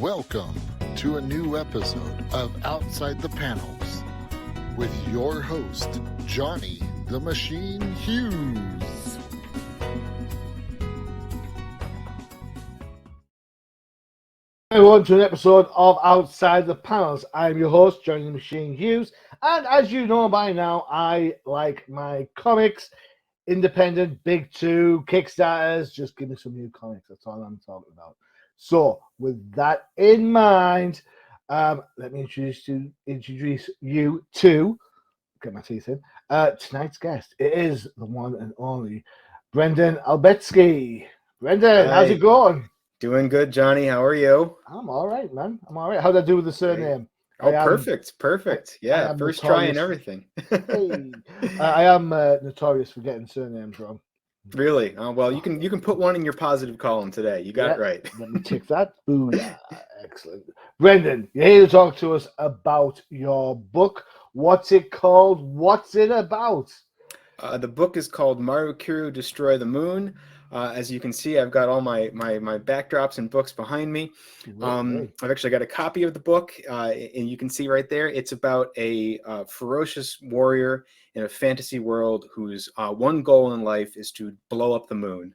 Welcome to a new episode of Outside the Panels with your host, Johnny the Machine Hughes. Welcome to an episode of Outside the Panels. I'm your host, Johnny the Machine Hughes, and as you know by now, I like my comics, independent, big two, Kickstarters. Just give me some new comics. That's all I'm talking about. So, with that in mind, let me introduce you to get my teeth in. Tonight's guest. It is the one and only Brendan Albetski. Brendan, how's it going? Doing good, Johnny. How are you? I'm all right, man. I'm all right. How'd I do with the surname? Oh, perfect. Yeah, first try and everything. Hey, I am notorious for getting surnames wrong. Really? Well, you can put one in your positive column today. You got it right. Let me tick that. Ooh, yeah, excellent. Brendan, you're here to talk to us about your book. What's it called? What's it about? The book is called Maru Destroy the Moon. As you can see, I've got all my backdrops and books behind me. I've actually got a copy of the book, and you can see right there, it's about a ferocious warrior in a fantasy world whose one goal in life is to blow up the moon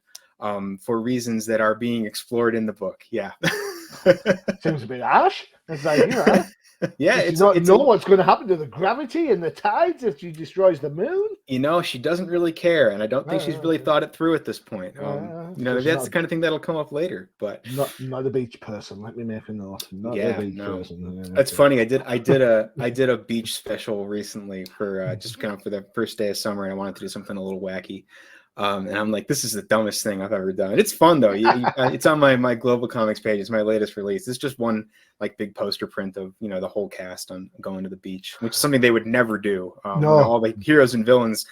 for reasons that are being explored in the book. Yeah. Seems a bit harsh. It's like, you know, yeah, it's not know what's going to happen to the gravity and the tides if she destroys the moon. You know, she doesn't really care, and I don't think she's really thought it through at this point. You know, that's the kind of thing that'll come up later. But not a beach person. Let me make a note. Not a beach person. That's funny. I did a beach special recently for just kind of for the first day of summer, and I wanted to do something a little wacky. And I'm like, this is the dumbest thing I've ever done. It's fun though. It's on my GlobalComix page. It's my latest release. It's just one like big poster print of the whole cast on going to the beach, which is something they would never do. All the heroes and villains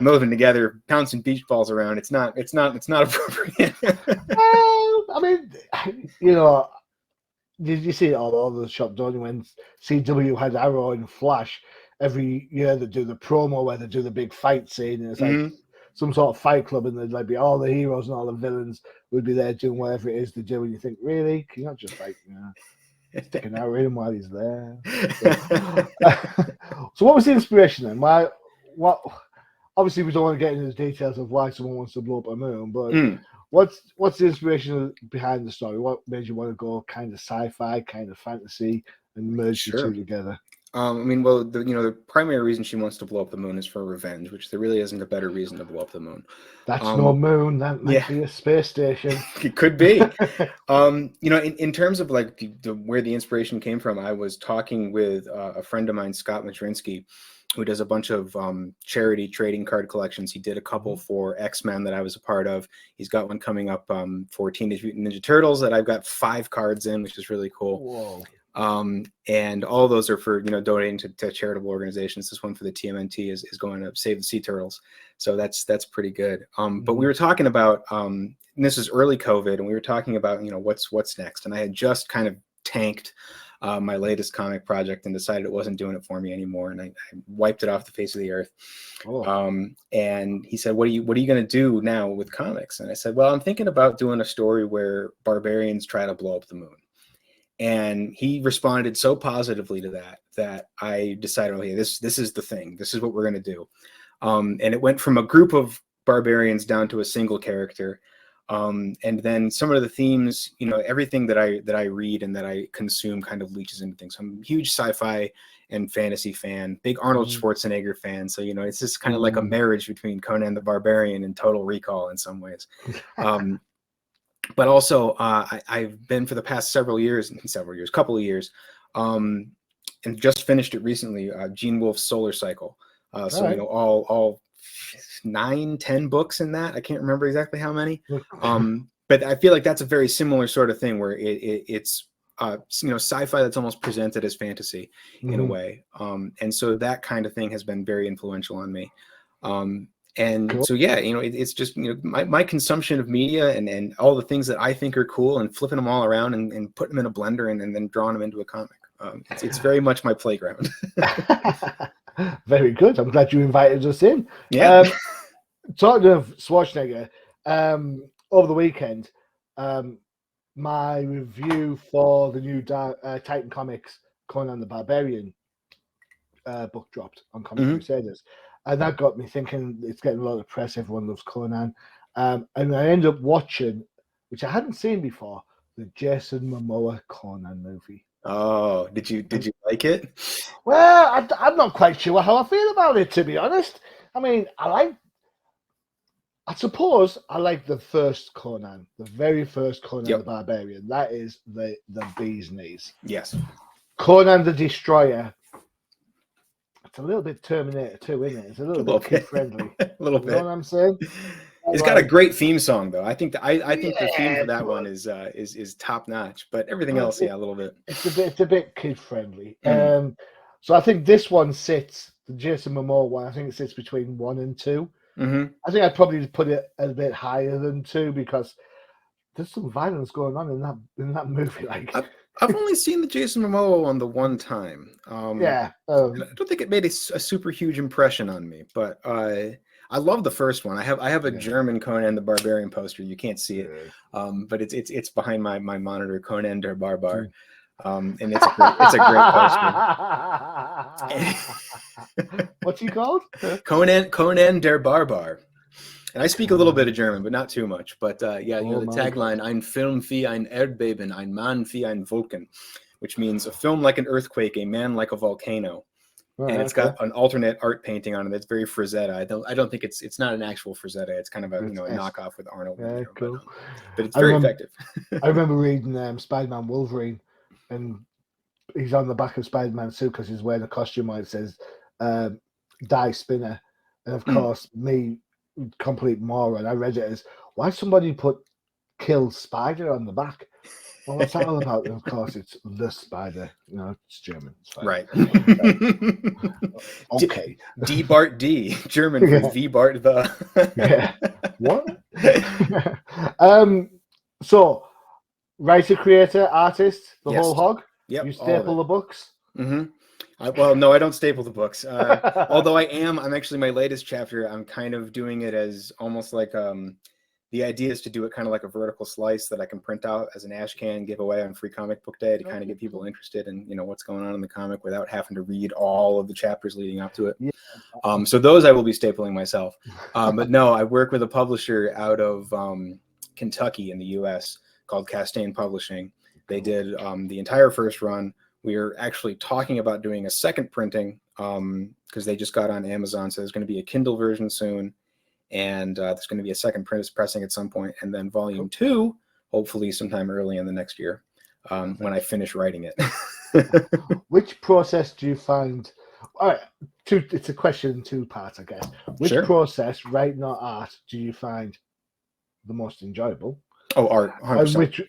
moving together, bouncing beach balls around. It's not appropriate. I mean, did you see all the shop, don't you, when CW had Arrow and Flash every year? They do the promo where they do the big fight scene, and it's like some sort of fight club, and there'd like be all the heroes and all the villains would be there doing whatever it is they do, and you think, really? Can you not just like stick an arrow in him while he's there? So what was the inspiration then? What obviously we don't want to get into the details of why someone wants to blow up a moon, but what's the inspiration behind the story? What made you want to go kind of sci-fi, kind of fantasy, and merge the two together? I mean, well, the primary reason she wants to blow up the moon is for revenge, which there really isn't a better reason to blow up the moon. That's no moon. That might be a space station. It could be. In terms of like where the inspiration came from, I was talking with a friend of mine, Scott Matrinsky, who does a bunch of charity trading card collections. He did a couple for X-Men that I was a part of. He's got one coming up for Teenage Mutant Ninja Turtles that I've got 5 cards in, which is really cool. Whoa. And all those are for donating to charitable organizations. This one for the TMNT is going to save the sea turtles, so that's pretty good. But we were talking about and this is early COVID, and we were talking about what's next, and I had just kind of tanked my latest comic project and decided it wasn't doing it for me anymore, and I wiped it off the face of the earth. And he said, what are you going to do now with comics? And I said, well, I'm thinking about doing a story where barbarians try to blow up the moon. And he responded so positively to that I decided, okay, this is the thing. This is what we're going to do. And it went from a group of barbarians down to a single character. And then some of the themes, everything that I read and that I consume kind of leaches into things. I'm a huge sci-fi and fantasy fan, big Arnold Schwarzenegger fan. So, it's just kind of like a marriage between Conan the Barbarian and Total Recall in some ways. But also, I've been for the past couple of years, and just finished it recently, Gene Wolfe's Solar Cycle. All 9-10 books in that. I can't remember exactly how many. But I feel like that's a very similar sort of thing where it's sci-fi that's almost presented as fantasy in a way. And so that kind of thing has been very influential on me. So yeah, it's just my consumption of media and all the things that I think are cool and flipping them all around and putting them in a blender and then drawing them into a comic. It's very much my playground. Very good. I'm glad you invited us in. Yeah. Talking of Schwarzenegger, over the weekend, my review for the new Titan Comics Conan the Barbarian book dropped on Comic Crusaders, and that got me thinking. It's getting a lot of press. Everyone loves Conan, and I ended up watching, which I hadn't seen before, the Jason Momoa Conan movie. Oh, did you like it? Well, I'm not quite sure how I feel about it, to be honest. I mean, I suppose I like the first Conan, the very first Conan the Barbarian. That is the bee's knees. Yes. Conan the Destroyer. It's a little bit Terminator 2, isn't it? It's a little bit kid friendly. A little bit. You know what I'm saying? It's got a great theme song, though. I think the theme for that one is top notch. But everything else, a little bit. It's a bit kid friendly. So I think this one sits, the Jason Momoa one. I think it sits between 1 and 2. I think I'd probably put it a bit higher than 2 because there's some violence going on in that movie. Like I've only seen the Jason Momoa one the one time. I don't think it made a super huge impression on me, but I love the first one. I have a German Conan the Barbarian poster. You can't see it, but it's behind my monitor. Conan der Barbar, and it's a great poster. What's he called? Conan der Barbar. And I speak a little bit of German, but not too much. But the tagline, Ein Film wie ein Erdbeben, ein Mann wie ein Vulkan, which means a film like an earthquake, a man like a volcano. And it's got an alternate art painting on it that's very Frazetta. I don't think it's not an actual Frazetta. It's kind of a knockoff with Arnold. Yeah, cool. But it's very effective. I remember reading Spider-Man Wolverine, and he's on the back of Spider-Man's suit because he's wearing a costume where it says Die Spinner. And of course, me, complete moron, I read it as, why somebody put Kill Spider on the back? Well, what's that all about? And of course, it's the Spider. No, it's German. It's fine. Right. Okay. D Bart D, German for V Bart the. What? So, writer, creator, artist, the whole hog. Yep. You staple the books. Well, no, I don't staple the books. Although I'm actually my latest chapter. I'm kind of doing it as almost like the idea is to do it kind of like a vertical slice that I can print out as an ash can, give away on Free Comic Book Day to kind of get people interested in what's going on in the comic without having to read all of the chapters leading up to it. So those I will be stapling myself. But no, I work with a publisher out of Kentucky in the U.S. called Castaigne Publishing. They did the entire first run. We are actually talking about doing a second printing because they just got on Amazon. So there's going to be a Kindle version soon. And there's going to be a second pressing at some point. And then volume 2, hopefully sometime early in the next year when I finish writing it. Which process do you find? All right, it's a question in 2 parts, I guess. Which process, writing or art, do you find the most enjoyable? Oh, art, 100%.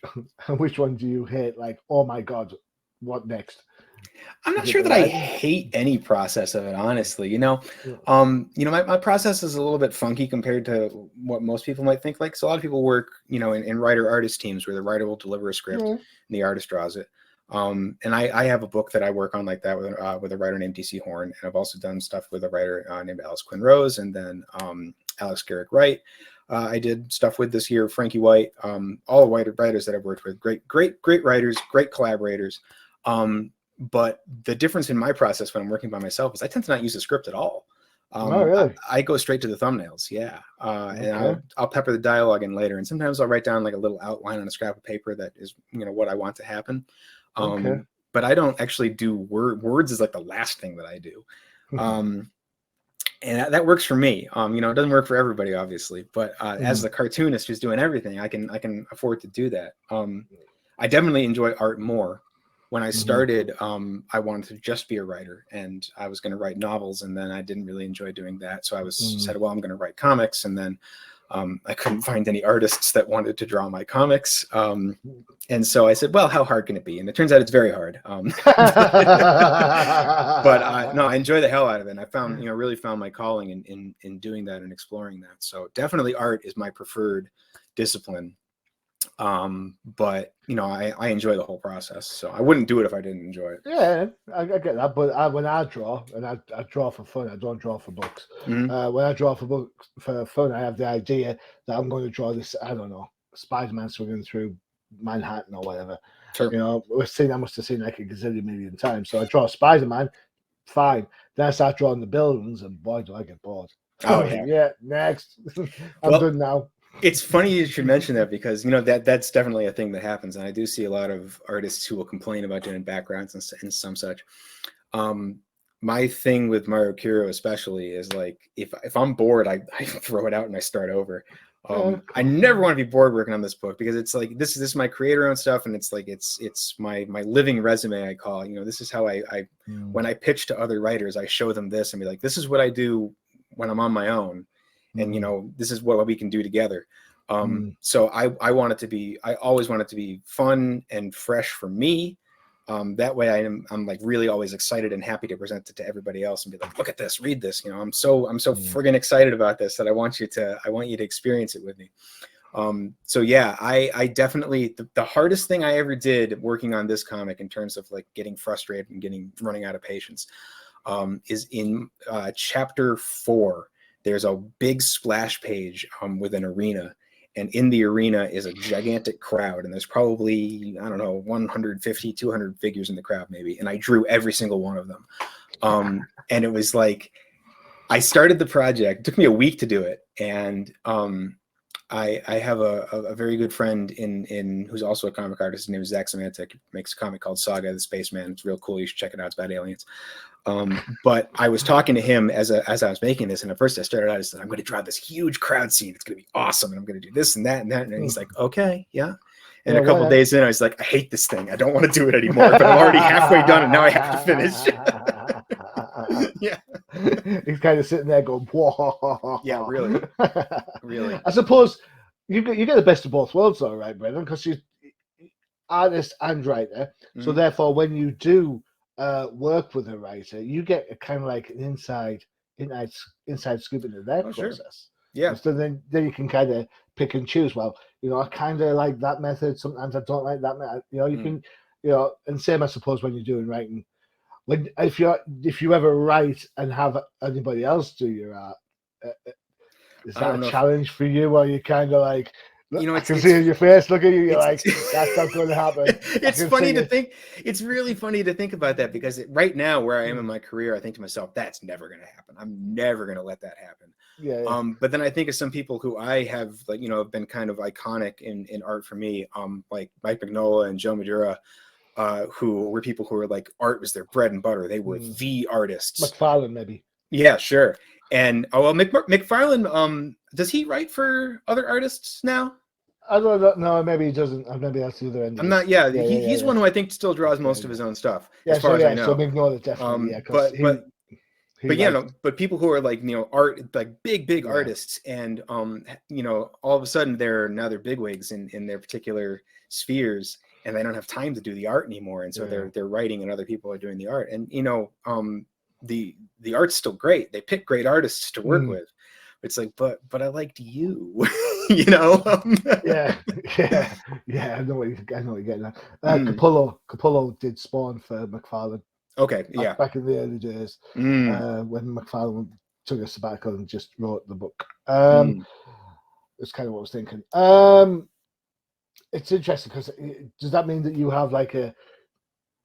And which one do you hate? Like, oh my God, what next? I'm not sure that I hate any process of it, honestly. My process is a little bit funky compared to what most people might think. Like, so a lot of people work, in writer-artist teams where the writer will deliver a script and the artist draws it. And I have a book that I work on like that with a writer named DC Horn, and I've also done stuff with a writer named Alice Quinn Rose, and then Alex Garrick Wright. I did stuff with this year, Frankie White, all the writers that I've worked with, great writers, great collaborators. But the difference in my process when I'm working by myself is I tend to not use a script at all. Really? I go straight to the thumbnails. And I'll pepper the dialogue in later. And sometimes I'll write down like a little outline on a scrap of paper that is, what I want to happen. But I don't actually do words is like the last thing that I do. And that works for me. It doesn't work for everybody, obviously. But as the cartoonist who's doing everything, I can afford to do that. I definitely enjoy art more. When I started, I wanted to just be a writer, and I was going to write novels, and then I didn't really enjoy doing that. So I said, well, I'm going to write comics, and then I couldn't find any artists that wanted to draw my comics. And so I said, well, how hard can it be? And it turns out it's very hard. But no, I enjoy the hell out of it. And I found, really found my calling in doing that and exploring that. So definitely art is my preferred discipline. But I enjoy the whole process, so I wouldn't do it if I didn't enjoy it. Yeah, I get that. But when I draw, and I draw for fun, I don't draw for books. When I draw for books for fun, I have the idea that I'm going to draw this, I don't know, Spider-Man swinging through Manhattan or whatever. Sure. You know, I must have seen like a gazillion million times. So I draw Spider-Man, fine. Then I start drawing the buildings, and boy, do I get bored. Oh yeah. Yeah, next. I'm done now. It's funny you should mention that, because that's definitely a thing that happens, and I do see a lot of artists who will complain about doing backgrounds and some such. My thing with Maru especially is like, if I'm bored, I throw it out and I start over. I never want to be bored working on this book, because it's like this is my creator-owned stuff, and it's like it's my living resume, I call it. You know, this is how I when I pitch to other writers, I show them this and be like, this is what I do when I'm on my own, and you know, this is what we can do together. So I always want it to be fun and fresh for me. That way I'm like really always excited and happy to present it to everybody else and be like, look at this, read this. You know, I'm so friggin' excited about this that I want you to experience it with me. So yeah, I definitely, the hardest thing I ever did working on this comic in terms of like getting frustrated and running out of patience, is in chapter 4. There's a big splash page with an arena. And in the arena is a gigantic crowd, and there's probably, I don't know, 150, 200 figures in the crowd maybe. And I drew every single one of them. And it was like, I started the project, it took me a week to do it. And I have a very good friend in who's also a comic artist. His name is Zach Semantic. He makes a comic called Saga the Spaceman. It's real cool. You should check it out. It's about aliens. But I was talking to him as I was making this, and at first I started out, I said, I'm going to draw this huge crowd scene. It's going to be awesome, and I'm going to do this and that and that. And he's like, okay, yeah. And a couple days in, I was like, I hate this thing. I don't want to do it anymore. But I'm already halfway done, and now I have to finish. Yeah. He's kind of sitting there going, whoa. Yeah, really. Really. I suppose you get the best of both worlds, though, right, Brendan? Because you're artist and writer. So therefore, when you do work with a writer, you get a kind of like an inside scoop into their process. Sure. Yeah. So then you can kind of pick and choose. Well, you know, I kind of like that method. Sometimes I don't like that method. You know, you can, you know, and same I suppose when you're doing writing. When if you ever write and have anybody else do your art, is that a challenge for you? Or you kind of like, you know, I can see in your face. Look at you. You're like, that's not going to happen. It's funny to think. It's really funny to think about that, because right now, where I am in my career, I think to myself, that's never going to happen. I'm never going to let that happen. Yeah. But then I think of some people who I have, like, you know, have been kind of iconic in art for me, like Mike Mignola and Joe Madura, who were people who were like, art was their bread and butter. They were the artists. McFarlane, maybe. Yeah, sure. And McFarlane, does he write for other artists now? I don't know. Maybe he doesn't. Maybe that's the other end. I'm not. Yeah, he's one who I think still draws most of his own stuff. Yeah, as far as I know. So ignore it definitely. But people who are like, you know, art, like big artists, and you know, all of a sudden they're bigwigs in their particular spheres, and they don't have time to do the art anymore, and so they're writing, and other people are doing the art, and you know, the art's still great. They pick great artists to work with. It's like, but I liked you, you know. Yeah. I know what you're getting at. Capullo did Spawn for McFarlane. Okay, yeah. Back in the early days, when McFarlane took a sabbatical and just wrote the book. That's kind of what I was thinking. It's interesting, because does that mean that you have like a,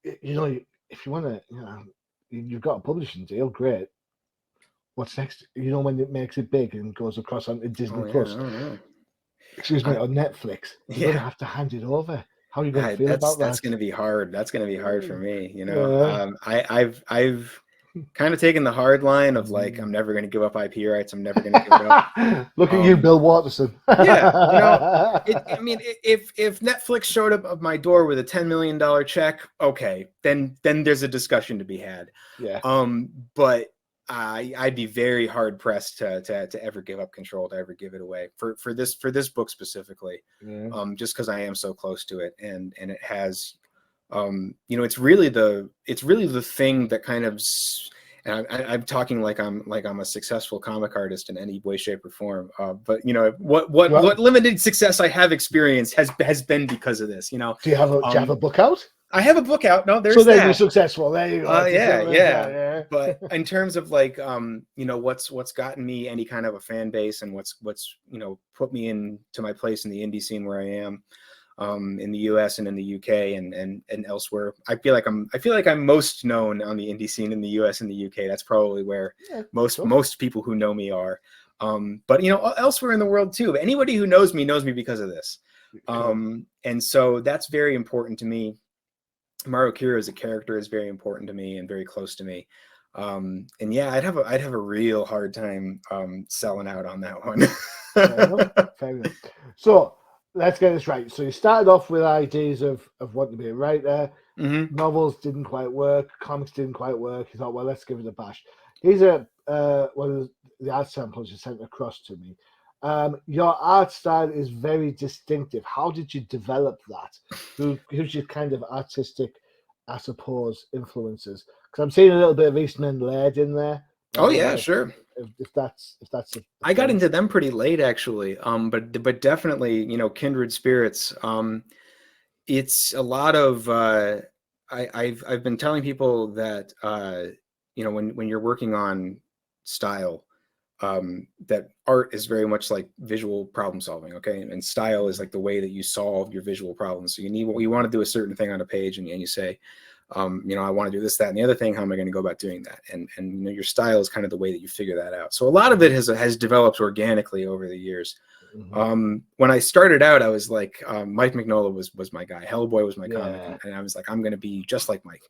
you know, if you want to, you know, you've got a publishing deal, great. What's next? You know, when it makes it big and goes across on Disney Plus, excuse me, on Netflix, you're gonna have to hand it over. How are you gonna feel about that? That's gonna be hard. That's gonna be hard for me. You know, I've kind of taken the hard line of like, I'm never gonna give up IP rights. I'm never gonna give it up. Look at you, Bill Watterson. Yeah, you know, I mean, if Netflix showed up at my door with a $10 million check, okay, then there's a discussion to be had. Yeah. But I'd be very hard pressed to ever give up control, to ever give it away for this book specifically. Just because I am so close to it, and it has, you know, it's really the thing that kind of, and I'm talking like I'm a successful comic artist in any way, shape, or form. But you know, what limited success I have experienced has been because of this. You know, do you have a book out? I have a book out. No, there's so then you're successful. There you go. Yeah. But in terms of like, you know, what's gotten me any kind of a fan base, and what's you know, put me into my place in the indie scene where I am, in the U.S. and in the U.K. and elsewhere. I feel like I'm most known on the indie scene in the U.S. and the U.K. That's probably where most people who know me are. But elsewhere in the world too. Anybody who knows me because of this. And so that's very important to me. Maru as a character is very important to me and very close to me. And yeah, I'd have a real hard time selling out on that one. Fair enough. So let's get this right. So you started off with ideas of wanting to be a writer. Mm-hmm. Novels didn't quite work. Comics didn't quite work. You thought, well, let's give it a bash. Here's one of the art samples you sent across to me. Your art style is very distinctive. How did you develop that? Who's your kind of artistic, I suppose, influences? Because I'm seeing a little bit of Eastman Laird in there. Oh yeah, sure. If that's I got into them pretty late actually. But definitely, kindred spirits. It's a lot of I've been telling people that when you're working on style, that art is very much like visual problem solving, okay? And style is like the way that you solve your visual problems. So you want to do a certain thing on a page, and you say, I want to do this, that, and the other thing. How am I going to go about doing that? And your style is kind of the way that you figure that out. So a lot of it has developed organically over the years. Mm-hmm. When I started out, I was like, Mike Mignola was my guy. Hellboy was my comic, and I was like, I'm going to be just like Mike.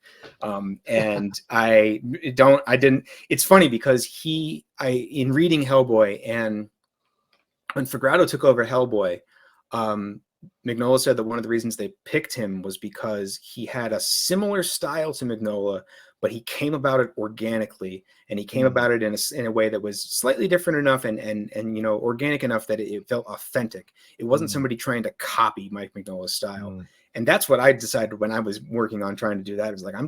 And I didn't. It's funny because in reading Hellboy, and when Fagratto took over Hellboy, Mignola said that one of the reasons they picked him was because he had a similar style to Mignola, but he came about it organically, and he came about it in a way that was slightly different enough and organic enough that it felt authentic. It wasn't somebody trying to copy Mike Mignola's style. And that's what I decided when I was working on trying to do that. It was like, I'm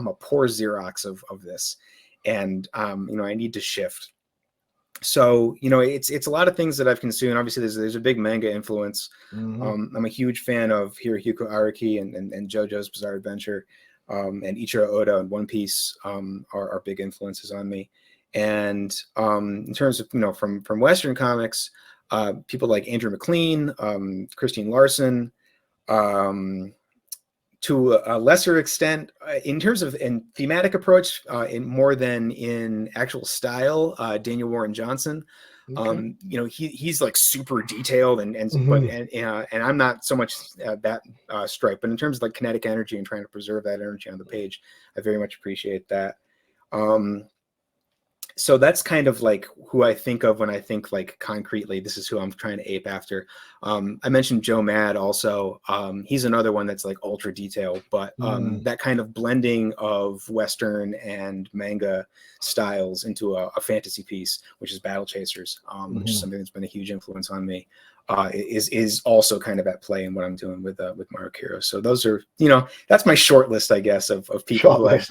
a poor Xerox of this, and I need to shift. So it's a lot of things that I've consumed. Obviously, there's a big manga influence. I'm a huge fan of Hirohiko Araki and JoJo's Bizarre Adventure, and Ichiro Oda and One Piece are big influences on me. And in terms of from Western comics, people like Andrew McLean, Christine Larson, to a lesser extent, in terms of thematic approach, in more than in actual style, Daniel Warren Johnson. Okay. He's like super detailed and I'm not so much that stripe, but in terms of like kinetic energy and trying to preserve that energy on the page, I very much appreciate that. So that's kind of like who I think of when I think like concretely, this is who I'm trying to ape after. I mentioned Joe Mad also. He's another one that's like ultra detailed, but that kind of blending of Western and manga styles into a fantasy piece, which is Battle Chasers, which is something that's been a huge influence on me, is also kind of at play in what I'm doing with Maru. So those are, that's my short list, I guess, of people who I've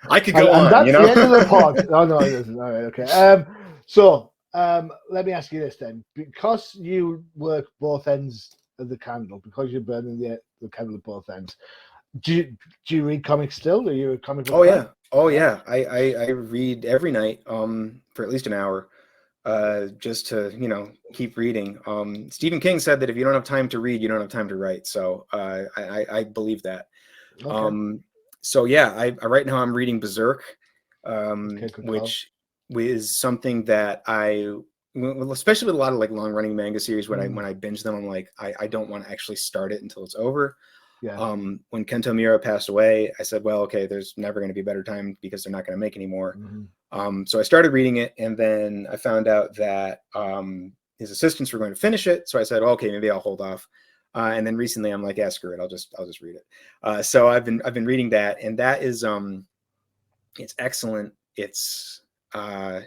I could go on. That's the end of the pod. No, it isn't. All right, okay. So let me ask you this then. Because you work both ends of the candle, because you're burning the candle at both ends, do you read comics still? Are you a comic book fan? Oh yeah. I read every night for at least an hour. Just to keep reading. Stephen King said that if you don't have time to read, you don't have time to write. So I believe that. Okay. So yeah, right now I'm reading Berserk, which is something that especially with a lot of like long running manga series, when I binge them, I'm like, I don't want to actually start it until it's over. Yeah. When Kento Miura passed away, I said, well, okay, there's never going to be a better time because they're not going to make any more. So I started reading it, and then I found out that his assistants were going to finish it. So I said, well, okay, maybe I'll hold off. And then recently I'm like, yeah, screw it, I'll just read it. So I've been reading that, and that is it's excellent. It's trying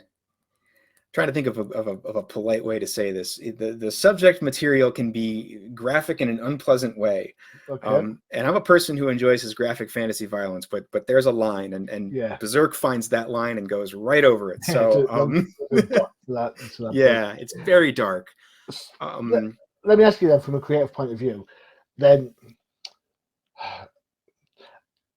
to think of a polite way to say this. The subject material can be graphic in an unpleasant way. Okay. And I'm a person who enjoys his graphic fantasy violence, but there's a line, and Berserk finds that line and goes right over it. So yeah, it's very dark. Let me ask you then, from a creative point of view, then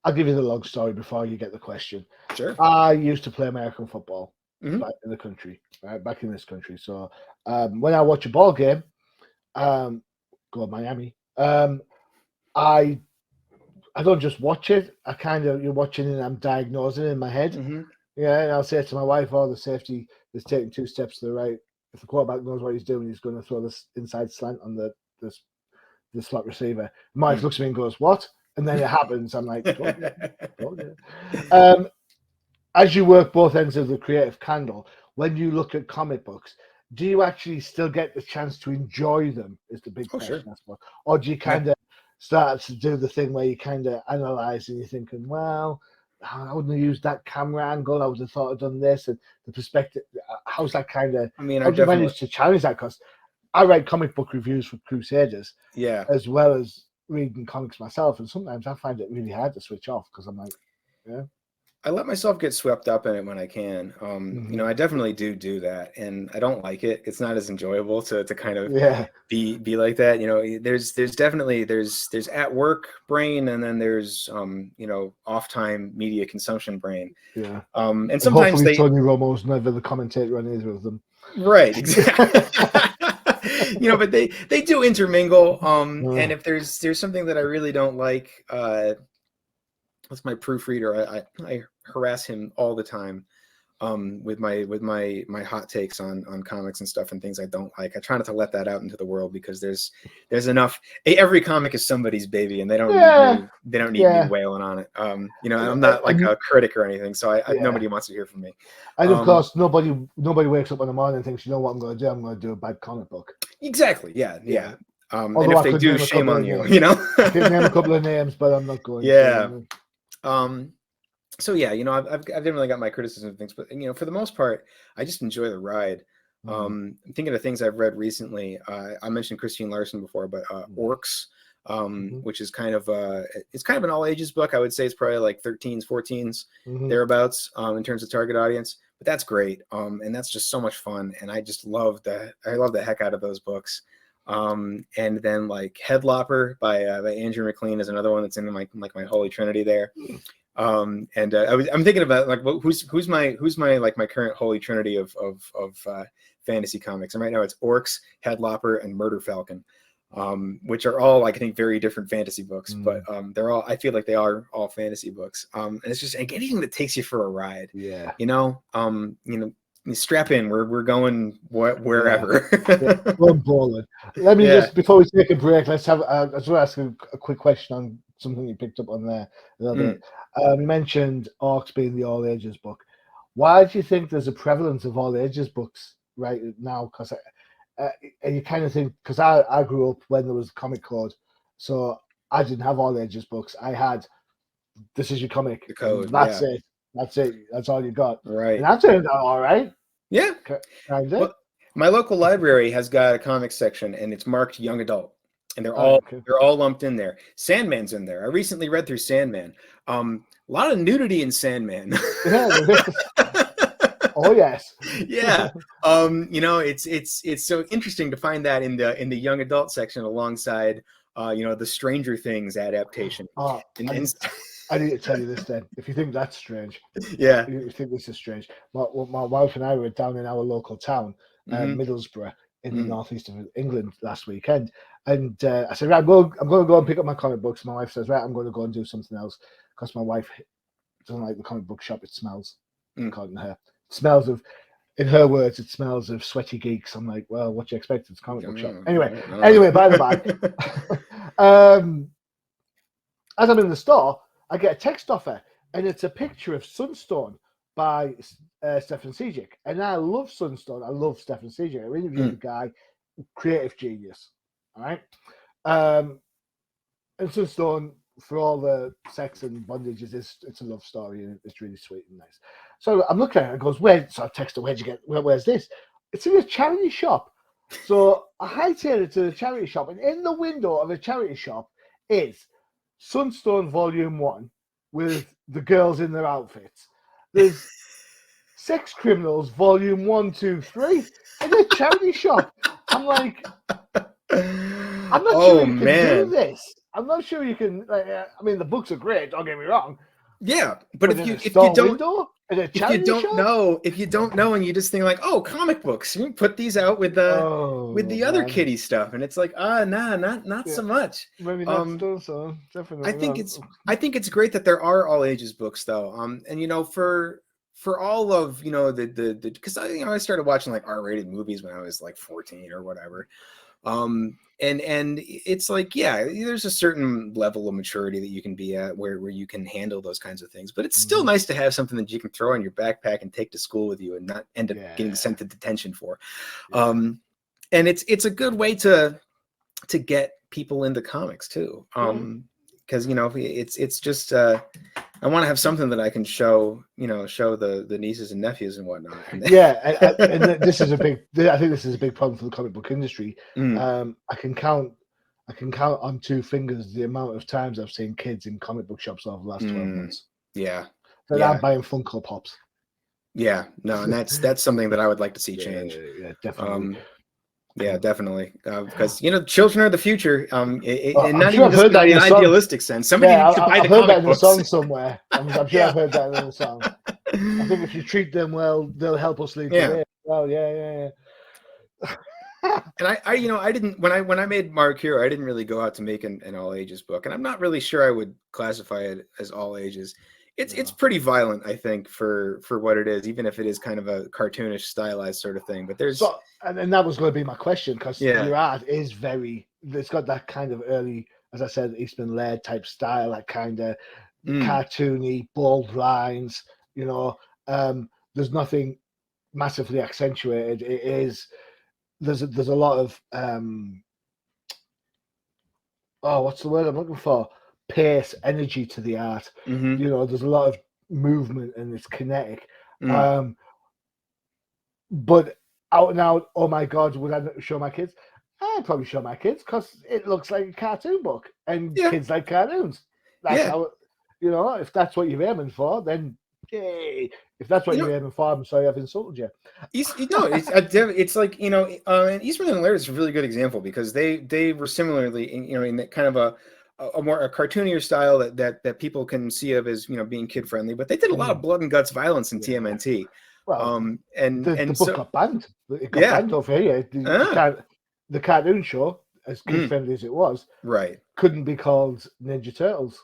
I'll give you the long story before you get the question. Sure. I used to play American football back in the country, right? Back in this country. So when I watch a ball game, Go Miami. I don't just watch it. I kind of, you're watching it and I'm diagnosing it in my head. Mm-hmm. Yeah, and I'll say to my wife, "Oh, the safety is taking 2 steps to the right. If the quarterback knows what he's doing, he's going to throw this inside slant on the slot receiver." My wife looks at me and goes, "What?" And then it happens. I'm like, "Told you." As you work both ends of the creative candle, when you look at comic books, do you actually still get the chance to enjoy them? Is the big question, Sure. I suppose. Or do you kind of start to do the thing where you kind of analyze and you're thinking, well, I wouldn't have used that camera angle. I would have thought I'd done this, and the perspective. How's that kind of? I mean, How do you manage to challenge that? Because I write comic book reviews for Crusaders, as well as reading comics myself, and sometimes I find it really hard to switch off because I'm like, yeah. I let myself get swept up in it when I can. You know, I definitely do that, and I don't like it. It's not as enjoyable to kind of be like that. You know, there's definitely there's at work brain, and then there's you know, off time media consumption brain. Yeah. And sometimes Tony Romo's never the commentator on either of them. Right. Exactly. You know, but they do intermingle. And if there's something that I really don't like, with my proofreader, I harass him all the time with my hot takes on comics and stuff and things I don't like. I try not to let that out into the world because there's enough. Every comic is somebody's baby, and they don't need me wailing on it. You know, I'm not like a critic or anything, so nobody wants to hear from me. And of course, nobody wakes up in the morning and thinks, you know what I'm going to do? I'm going to do a bad comic book. Exactly. Yeah. And if they do, shame on you. You know, I can name a couple of names, but I'm not going. Yeah. So yeah, you know, I've definitely got my criticism of things, but you know, for the most part, I just enjoy the ride. I'm thinking of things I've read recently. I mentioned Christine Larson before, but Orcs, which is kind of it's kind of an all ages book. I would say it's probably like 13s, 14s, thereabouts, in terms of target audience. But that's great, and that's just so much fun, and I just love the heck out of those books. And then like Headlopper by Andrew McLean is another one that's in my holy trinity there. I'm thinking about like who's my like my current holy trinity of fantasy comics, and right now it's Orcs, Headlopper, and Murder Falcon, which are all like I think very different fantasy books, but they're all, I feel like they are all fantasy books, and it's just like anything that takes you for a ride. Yeah, you know, strap in. We're going wherever. We're balling. Let me just, before we take a break, let's have. I just want to ask a quick question on something you picked up on there a little bit. You mentioned Orcs being the all ages book. Why do you think there's a prevalence of all ages books right now? Because you kind of think, because I grew up when there was Comic Code, so I didn't have all ages books. I had This Is Your Comic. The Code. That's it. That's it. That's all you got. Right. And that turned out all right. Yeah. Well, my local library has got a comics section, and it's marked young adult, and they're all lumped in there. Sandman's in there. I recently read through Sandman. A lot of nudity in Sandman. Oh yes. Yeah. You know, it's so interesting to find that in the young adult section alongside you know, the Stranger Things adaptation. I need to tell you this then. If you think that's strange, you think this is strange. My wife and I were down in our local town, Middlesbrough, in the northeast of England last weekend, and I said, right, I'm going to go and pick up my comic books. My wife says, right, I'm going to go and do something else because my wife doesn't like the comic book shop. It smells, according to her. It smells of, in her words, it smells of sweaty geeks. I'm like, well, what do you expect? It's a comic book shop. Anyway, by the by, as I'm in the store, I get a text offer, and it's a picture of Sunstone by Stefan Sejic. And I love Sunstone. I love Stefan Sejic. I interviewed the guy, creative genius. All right. And Sunstone, for all the sex and bondages, it's a love story, and it's really sweet and nice. So I'm looking at it, and it goes, so I text her, where's this? It's in a charity shop. So I hightail it to the charity shop, and in the window of a charity shop is Sunstone Volume 1 with the girls in their outfits. There's Sex Criminals Volume 1, 2, 3 in a charity shop. I'm like, I'm not sure you can do this. I'm not sure you can. I mean, the books are great. Don't get me wrong, Yeah, but Is it a if you store don't window? Is it a if you charity don't shop? know, if you don't know, and you just think like, oh, comic books, you put these out with the other Man. kiddie stuff, and it's like, nah, not Yeah. so much. Maybe not still so. Definitely I think not. I think it's great that there are all ages books though. And for all of the because I started watching like R-rated movies when I was like 14 or whatever. And it's like, yeah, there's a certain level of maturity that you can be at where you can handle those kinds of things, but it's still nice to have something that you can throw in your backpack and take to school with you and not end up getting sent to detention for. And it's a good way to get people into comics too. Because it's just I want to have something that I can show the nieces and nephews and whatnot. And this is a big. I think this is a big problem for the comic book industry. I can count on two fingers the amount of times I've seen kids in comic book shops over the last 12 months. Yeah, I'm buying Funko Pops. Yeah, no, and that's something that I would like to see change. Yeah, definitely. Yeah, definitely. Because children are the future. And not sure even just in an idealistic sense. Somebody needs to buy the comic books. I've heard that in a song somewhere. I'm sure I've heard that in a song. I think if you treat them well, they'll help us lead the way. Well, yeah. And I didn't when I made Maru, I didn't really go out to make an all ages book, and I'm not really sure I would classify it as all ages. It's pretty violent, I think, for what it is, even if it is kind of a cartoonish, stylized sort of thing. But there's and that was going to be my question, because your art is it's got that kind of early, as I said, Eastman Laird type style, that kind of cartoony, bold lines. There's nothing massively accentuated. It is there's a lot of what's the word I'm looking for? Pace, energy to the art. There's a lot of movement and it's kinetic. But out and out, oh my God, would I show my kids? I'd probably show my kids because it looks like a cartoon book, and kids like cartoons. That's how if that's what you're aiming for, then yay. If that's what you're aiming for, I'm sorry I've insulted you. It's like and Eastman and Laird is a really good example, because they were similarly in that kind of a more cartoonier style that people can see of as being kid friendly, but they did a lot of blood and guts violence in TMNT. Well, and the book got banned. It got banned over here. The cartoon show, as kid friendly as it was, couldn't be called Ninja Turtles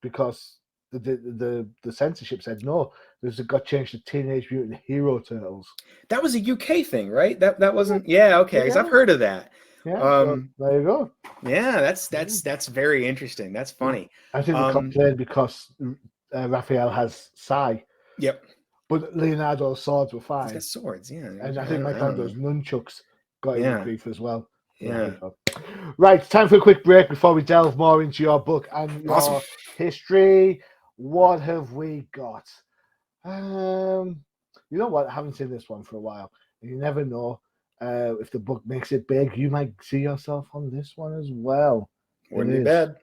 because the censorship said no. It got changed to Teenage Mutant Hero Turtles. That was a UK thing, right? That wasn't. Yeah, okay. Because I've heard of that. Yeah, so there you go. Yeah, that's very interesting. That's funny. I think they complained because Raphael has Sai. Yep. But Leonardo's swords were fine. He's got swords, yeah. And I think Michelangelo's nunchucks got in grief as well. Yeah. Right, time for a quick break before we delve more into your book and your history. What have we got? You know what? I haven't seen this one for a while. And you never know. If the book makes it big, you might see yourself on this one as well. Wouldn't be bad.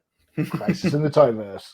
Crisis in the Toyverse.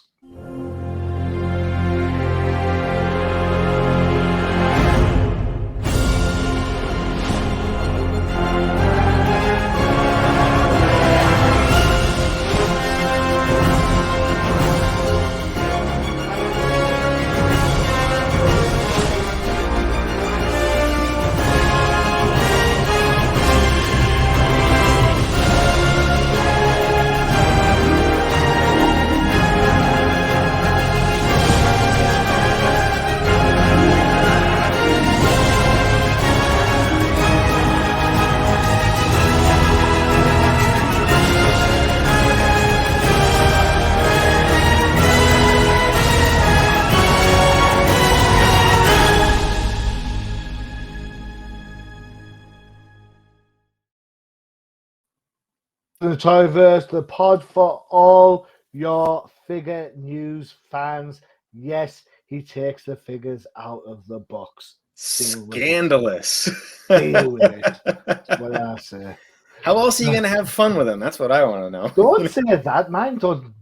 The Toyverse, the pod for all your figure news fans. Yes, he takes the figures out of the box. Scandalous. Deal with it. That's what I say. How else are you going to have fun with them? That's what I want to know. Don't say that. Mine don't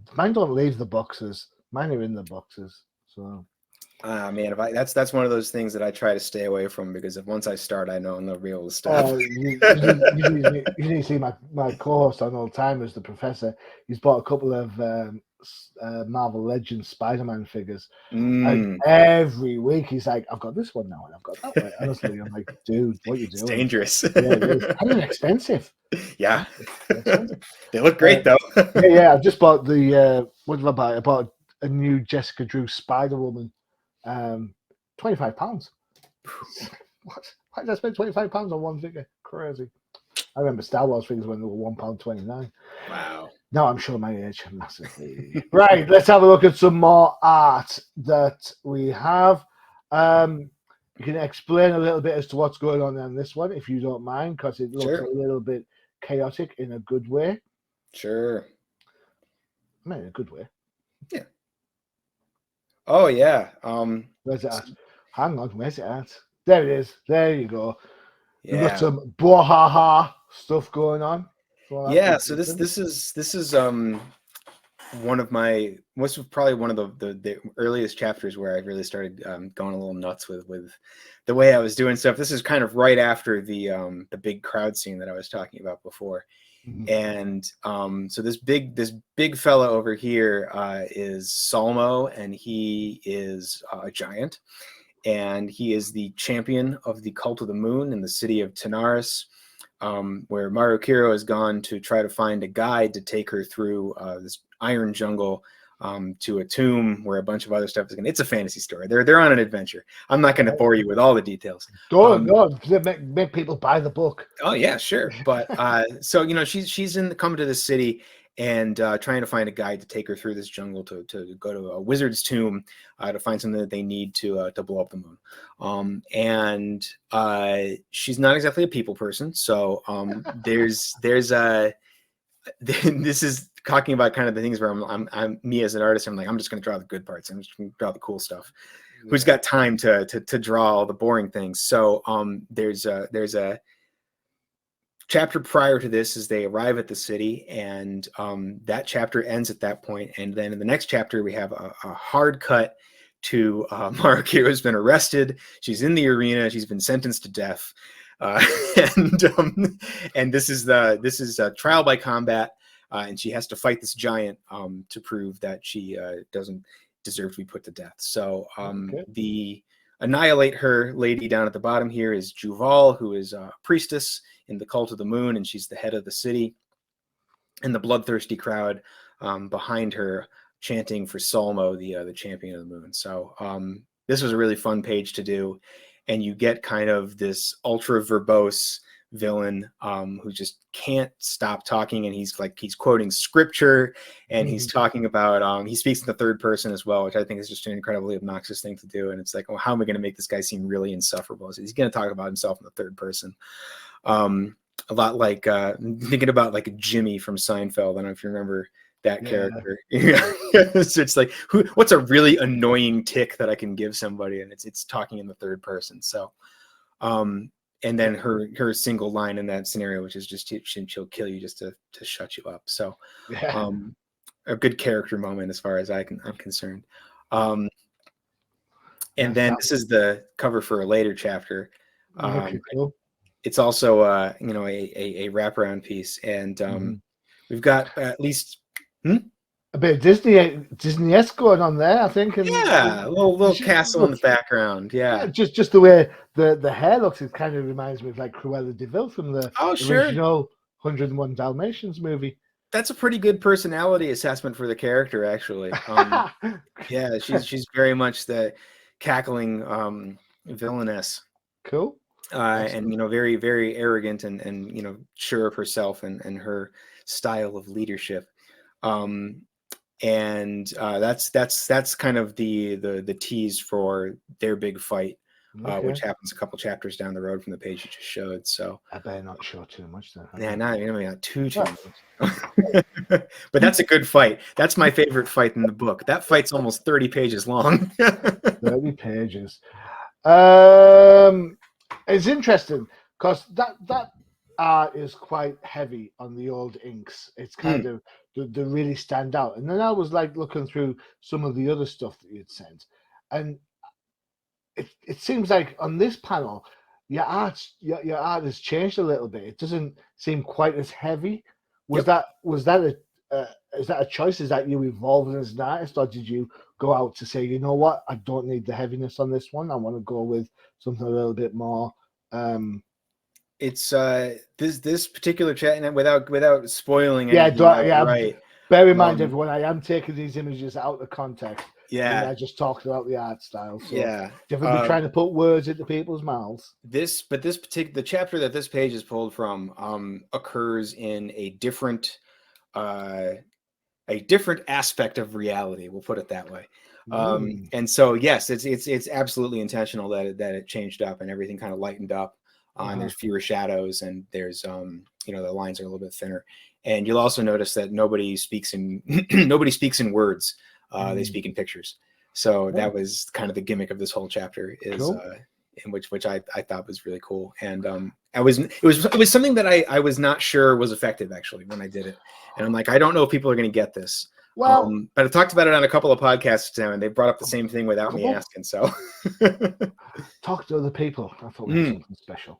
leave the boxes. Mine are in the boxes. So. Man, that's one of those things that I try to stay away from, because if once I start, I know I'm not be able to stop. You need to see my co-host on Old Timers, the professor. He's bought a couple of Marvel Legends Spider-Man figures. And Mm, every week he's like, I've got this one now and I've got that one. Honestly, I'm like, dude, what are you it's doing? dangerous. Yeah, it is. And they're expensive. Yeah. They're expensive. They look great though. Yeah. I've just bought the what did I buy? I bought a new Jessica Drew Spider-Woman. £25. What? Why did I spend £25 on one figure? Crazy. I remember Star Wars figures when they were £1.29. Wow. Now I'm showing my age massively. Right, let's have a look at some more art that we have. You can explain a little bit as to what's going on this one, if you don't mind, because it looks Sure. a little bit chaotic in a good way. Sure. I mean, in a good way. Yeah. Oh yeah. Where's it at? Hang on, where's it at? There it is. There you go. We've got Yeah. some bwahaha stuff going on. Yeah. So this is one of my probably one of the earliest chapters where I really started going a little nuts with the way I was doing stuff. This is kind of right after the big crowd scene that I was talking about before. Mhm. And so this big fella over here is Salmo, and he is a giant, and he is the champion of the Cult of the Moon in the city of Tanaris, where Maru has gone to try to find a guide to take her through this iron jungle to a tomb where a bunch of other stuff is going. It's a fantasy story. They're on an adventure. I'm not going to bore you with all the details. Go make people buy the book. Oh yeah, sure. But so she's coming to the city and trying to find a guide to take her through this jungle to go to a wizard's tomb to find something that they need to blow up the moon. And she's not exactly a people person, so there's this is talking about kind of the things where I'm me as an artist. I'm like, I'm just going to draw the good parts. I'm just going to draw the cool stuff. Yeah. Who's got time to draw all the boring things? So there's a chapter prior to this as they arrive at the city, and that chapter ends at that point. And then in the next chapter, we have a hard cut to Maru has been arrested. She's in the arena. She's been sentenced to death. And this is a trial by combat, and she has to fight this giant to prove that she doesn't deserve to be put to death. So the annihilate her lady down at the bottom here is Juval, who is a priestess in the Cult of the Moon, and she's the head of the city. And the bloodthirsty crowd behind her chanting for Salmo, the champion of the moon. So this was a really fun page to do. And you get kind of this ultra verbose villain who just can't stop talking, and he's quoting scripture, and he's talking about he speaks in the third person as well, which I think is just an incredibly obnoxious thing to do. And it's like, oh, how am I going to make this guy seem really insufferable? So he's going to talk about himself in the third person, a lot like thinking about like Jimmy from Seinfeld. I don't know if you remember that character. So it's like, what's a really annoying tick that I can give somebody, and it's talking in the third person. So and then her single line in that scenario, which is just she'll kill you just to shut you up. So a good character moment as far as I'm concerned. And then this is the cover for a later chapter. Cool. It's also a wraparound piece, and we've got at least a bit of Disney-esque going on there, I think. And, a little castle in the background. Yeah, just the way the hair looks, it kind of reminds me of like Cruella de Vil from the original 101 Dalmatians movie. That's a pretty good personality assessment for the character, actually. Yeah, she's very much the cackling villainess. Cool. And very, very arrogant and sure of herself and her style of leadership. And that's kind of the tease for their big fight, which happens a couple chapters down the road from the page you just showed. So I better not show too much then. Yeah, not too much. But that's a good fight. That's my favorite fight in the book. That fight's almost 30 pages long. 30 pages. It's interesting because that art is quite heavy on the old inks. It's kind of they really stand out. And then I was like looking through some of the other stuff that you'd sent, and it seems like on this panel your art has changed a little bit. It doesn't seem quite as heavy. Was that is that a choice? Is that you evolving as an artist, or did you go out to say, you know what, I don't need the heaviness on this one. I want to go with something a little bit more. It's this particular chat, and without spoiling Yeah, anything outright. Bear in mind, everyone, I am taking these images out of context. Yeah, and I just talked about the art style. So yeah, definitely trying to put words into people's mouths. The chapter that this page is pulled from occurs in a different aspect of reality. We'll put it that way. And so yes, it's absolutely intentional that it changed up and everything kind of lightened up. And there's fewer shadows, and there's the lines are a little bit thinner. And you'll also notice that nobody speaks in words. They speak in pictures. So that was kind of the gimmick of this whole chapter, is cool. In which I thought was really cool. And it was something that I was not sure was effective actually when I did it. And I'm like, I don't know if people are going to get this. Well, but I talked about it on a couple of podcasts now, and they brought up the same thing without me asking. So talk to other people. I thought we had something special.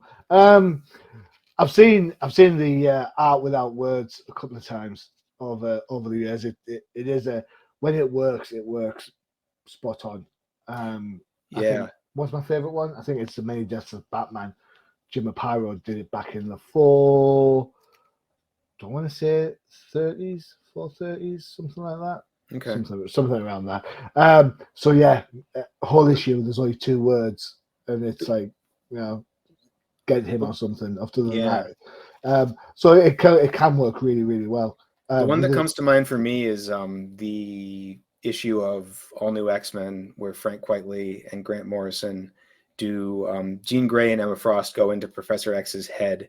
I've seen the art without words a couple of times over the years. It is when it works spot on. What's my favorite one? I think it's The Many Deaths of Batman. Jim Aparo did it back in the don't want to say 30s, 430s, something like that. Okay, something around that. So yeah, whole issue. There's only 2 words, and it's like, get him or something after the night. So it can work really, really well. The one that comes to mind for me is the issue of All New X-Men, where Frank Quitely and Grant Morrison do Jean Grey and Emma Frost go into Professor X's head.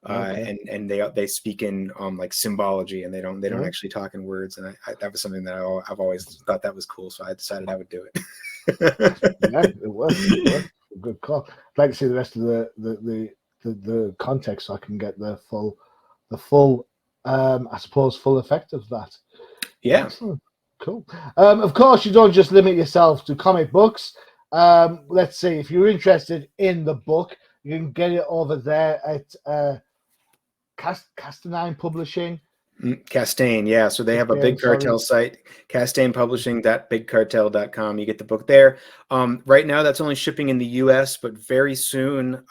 And they speak in like symbology, and they don't actually talk in words, and I that was something that I've always thought that was cool, so I decided I would do it. Yeah, it worked. A good call. I'd like to see the rest of the context, so I can get the full I suppose full effect of that. Yeah. Excellent. Cool. Of course, you don't just limit yourself to comic books. Let's see, if you're interested in the book, you can get it over there at Castaigne Publishing. Castaigne, yeah. So they have a Big Cartel site, Castaigne Publishing.bigcartel.com. You get the book there. Right now, that's only shipping in the U.S., but very soon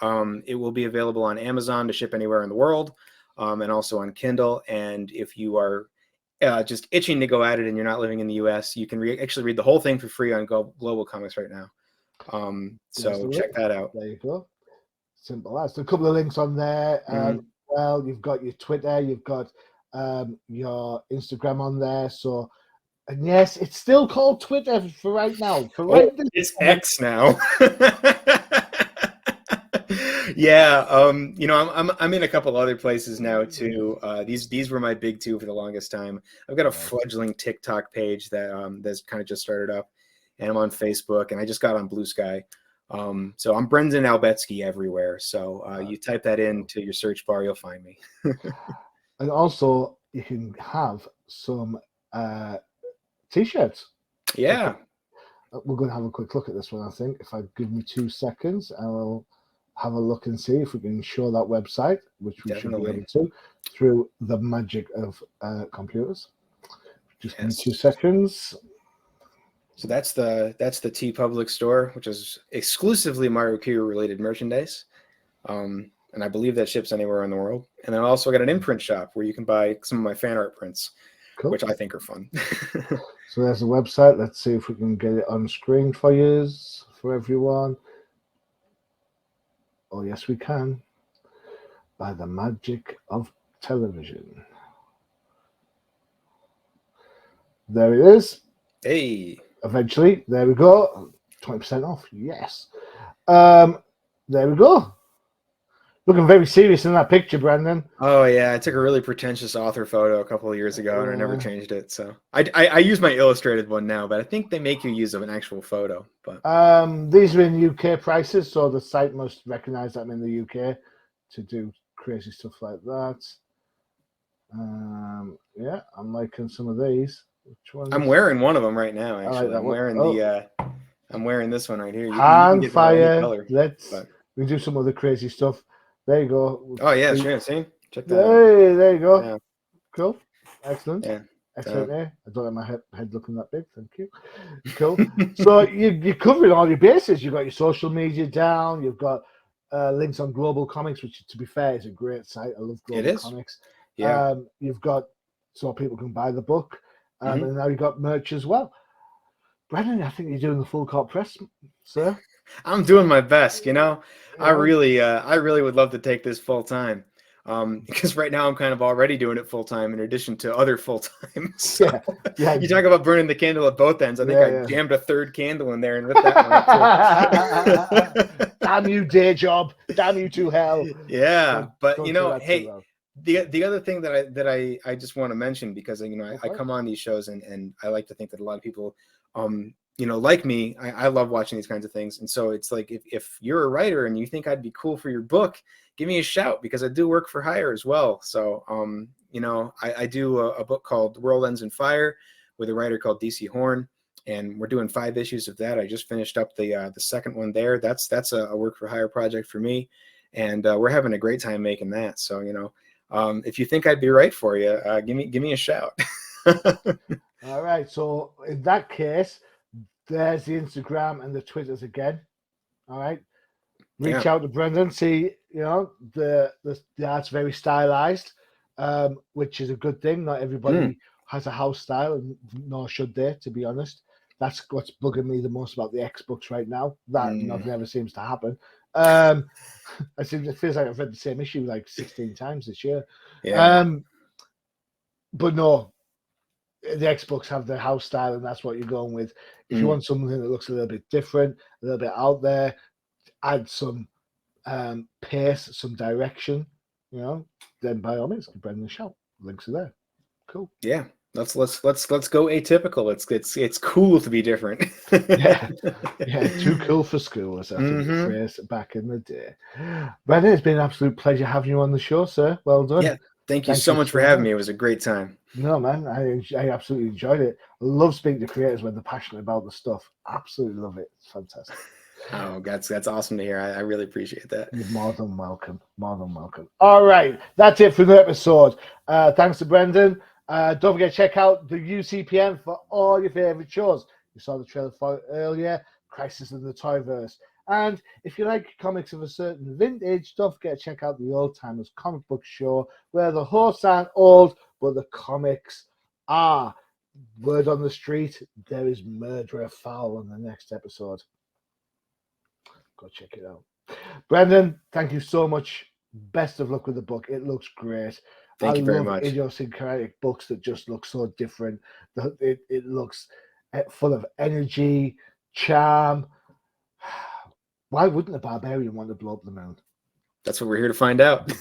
it will be available on Amazon to ship anywhere in the world, and also on Kindle. And if you are just itching to go at it and you're not living in the U.S., you can actually read the whole thing for free on GlobalComix right now. So check that out. There you go. Simple as. A couple of links on there. Well, you've got your Twitter, you've got your Instagram on there. So, and yes, it's still called Twitter for right now. It's X now. Yeah, I'm in a couple other places now too. These were my big 2 for the longest time. I've got a fledgling TikTok page that's kind of just started up, and I'm on Facebook, and I just got on Blue Sky. So I'm Brendan Albetski everywhere. So you type that into your search bar, you'll find me. And also, you can have some T-shirts. Yeah. We're going to have a quick look at this one, I think. If I give me 2 seconds, I'll have a look and see if we can show that website, which we should be able to, through the magic of computers. Just give me 2 seconds. So that's the TeePublic store, which is exclusively Maru related merchandise. And I believe that ships anywhere in the world. And then I also got an INPRNT shop where you can buy some of my fan art prints, which I think are fun. So there's the website. Let's see if we can get it on screen for you, for everyone. Oh, yes, we can. By the magic of television. There it is. Hey. Eventually, there we go. 20% off. Yes. There we go. Looking very serious in that picture, Brandon. Oh yeah, I took a really pretentious author photo a couple of years ago, and I never changed it. So I use my illustrated one now, but I think they make you use of an actual photo. But these are in UK prices, so the site must recognise that I'm in the UK to do crazy stuff like that. Yeah, I'm liking some of these. Which one? I'm wearing one of them right now. Actually, I'm wearing I'm wearing this one right here. You can get fire. We do some other crazy stuff. There you go. Oh yeah, sure. See, check that. Hey, there you go. Yeah. Cool. Excellent. Yeah. Excellent. I don't have my head looking that big. Thank you. Cool. So you're covering all your bases. You've got your social media down. You've got links on GlobalComix, which, to be fair, is a great site. I love GlobalComix. Yeah. You've got so people can buy the book, and now you've got merch as well. Brendan, I think you're doing the full court press, sir. I'm doing my best. I really would love to take this full time. Because right now I'm kind of already doing it full time in addition to other full time. So you talk about burning the candle at both ends. I think I jammed a third candle in there and lit that one up. Damn you, day job! Damn you to hell! Yeah, but hey, the other thing that I just want to mention, because I come on these shows and I like to think that a lot of people like me, I love watching these kinds of things. And so it's like, if you're a writer and you think I'd be cool for your book, give me a shout, because I do work for hire as well. So, I do a book called The World Ends in Fire with a writer called DC Horn, and we're doing 5 issues of that. I just finished up the second one there. That's a work for hire project for me. And we're having a great time making that. So, if you think I'd be right for you, give me a shout. All right. So in that case, there's the Instagram and the Twitters again. All right. Reach out to Brendan. See, the art's very stylized, which is a good thing. Not everybody has a house style, and nor should they, to be honest. That's what's bugging me the most about the X books right now. That never seems to happen. It feels like I've read the same issue like 16 times this year. Yeah. But no, the X books have their house style, and that's what you're going with. If you want something that looks a little bit different, a little bit out there, add some pace, some direction, then by all means, give Brendan a shout. Links are there. Cool. Yeah. Let's go atypical. It's cool to be different. Too cool for school, as I think the phrase back in the day. Brendan, it's been an absolute pleasure having you on the show, sir. Well done. Yeah, thank you so much for having me. It was a great time. No, man, I absolutely enjoyed it. I love speaking to creators when they're passionate about the stuff. Absolutely love it. It's fantastic. Oh, that's awesome to hear. I really appreciate that. You're more than welcome. More than welcome. All right, that's it for the episode. Thanks to Brendan. Don't forget to check out the UCPN for all your favorite shows. You saw the trailer for it earlier, Crisis in the Toyverse. And if you like comics of a certain vintage, don't forget to check out the Old Timers Comic Book Show, where the hosts aren't old, but the comics are. Word on the street, there is murder foul on the next episode. Go check it out. Brendan, thank you so much. Best of luck with the book. It looks great. Thank you very much. Idiosyncratic books that just look so different. It looks full of energy, charm. Why wouldn't a barbarian want to blow up the moon? That's what we're here to find out.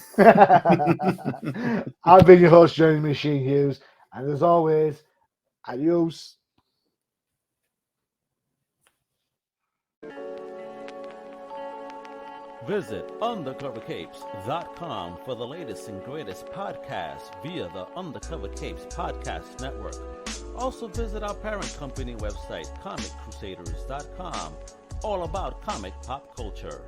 I've been your host, Johnny Machine Hughes, and as always, adios. Visit undercovercapes.com for the latest and greatest podcasts via the Undercover Capes Podcast Network. Also visit our parent company website, comiccrusaders.com, all about comic pop culture.